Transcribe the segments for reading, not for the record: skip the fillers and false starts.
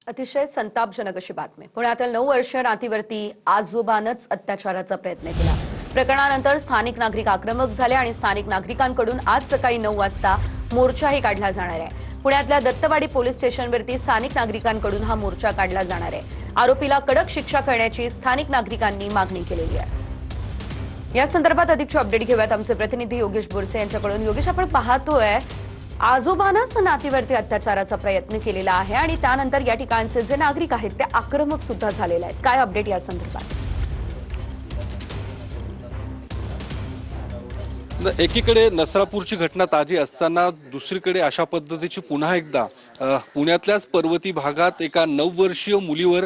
अतिशय संतापजनक अशी बातमी। पुण्यातील 9 वर्षीय नातीवरती आजोबानंच अत्याचाराचा प्रयत्न केला। प्रकरणानंतर स्थानिक नागरिक आक्रमक झाले आणि स्थानिक नागरिकांकडून आज सकाळी 9 वाजता मोर्चाही काढला जाणार आहे। पुण्यातल्या दत्तवाडी पोलीस स्टेशनवरती स्थानिक नागरिकांकडून हा मोर्चा काढला जाणार आहे। आरोपीला कडक शिक्षा करण्याची स्थानिक नागरिकांनी मागणी केलेली आहे। या संदर्भात अधिकची अपडेट घेऊयात आमचे प्रतिनिधी योगेश बोरसे यांच्याकडून। योगेश, आपण पाहतोय आजोबानंच नातीवरती अत्याचाराचा प्रयत्न केलेला आहे आणि त्यानंतर या ठिकाणचे जे नागरिक आहेत ते आक्रमक सुद्धा झालेले आहेत। काय अपडेट या संदर्भात? एकीकडे नसरापूरची घटना ताजी असताना दुसरीकडे अशा पद्धतीची पुन्हा एकदा पुण्यातल्याच पर्वती भागात एका 9 वर्षीय मुलीवर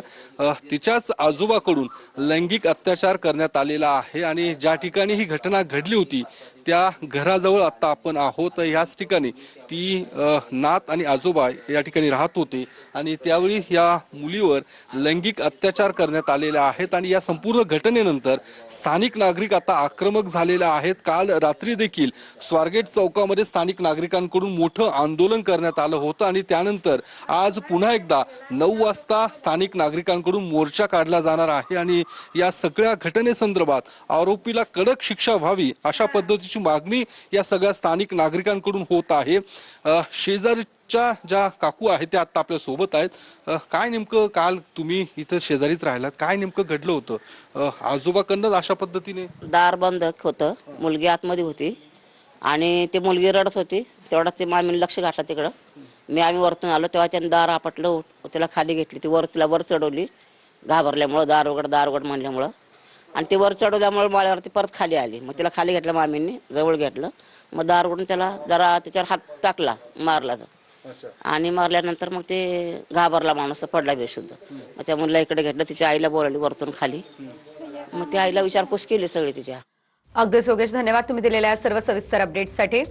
तिच्याच आजोबाकडून लैंगिक अत्याचार करण्यात आलेला आहे। आणि ज्या ठिकाणी ही घटना घडली होती त्या घराजवळ आता आपण आहोत। याच ठिकाणी ती नात आणि आजोबा या ठिकाणी राहत होते आणि त्यावेळी या मुलीवर लैंगिक अत्याचार करण्यात आलेले आहेत आणि या संपूर्ण घटनेनंतर स्थानिक नागरिक आता आक्रमक झालेले आहेत। काल रात्री देखील स्वारगेट चौकामध्ये स्थानिक नागरिकांकडून मोठं आंदोलन करण्यात आलं होतं आणि त्यानंतर आज पुन्हा एकदा 9 वाजता स्थानिक नागरिकांकडून मोर्चा काढला जाणार आहे आणि या सगळ्या घटनेसंदर्भात आरोपीला कडक शिक्षा व्हावी अशा पद्धतीची मागणी या सगळ्या स्थानिक नागरिकांकडून होत आहे। शेजारच्या ज्या काकू आहेत त्या आता आपल्या सोबत आहेत। काय नेमकं काल तुम्ही इथं शेजारीच राहिलात, काय नेमकं घडलं होतं? आजोबाकडनं अशा पद्धतीने दार बंद होतं, मुलगी आतमध्ये होती आणि ती मुलगी रडत होती। तेवढा ते मामीने लक्ष घातलं तिकडं। आम्ही वरतून आलो तेव्हा त्याने दार आपटलं, तिला खाली घेतली, तिला वर चढवली घाबरल्यामुळं, दार उघड म्हणल्यामुळं, आणि ती वर चढवल्यामुळे माळ्यावरती परत खाली आली। मग तिला खाली घेतलं मामींनी, जवळ घेतलं, मग दार उघडून त्याला जरा त्याच्यावर हात टाकला, मारला आणि मारल्यानंतर मग ते घाबरला, माणूस पडला बेशुद्ध। मग त्या मुलीला इकडे घेतलं, तिच्या आईला बोलावली वरतून खाली, मग त्या आईला विचारपूस केली सगळी तिच्या। अगदीच योगेश, धन्यवाद तुम्ही दिलेल्या सर्व सविस्तर अपडेट्ससाठी।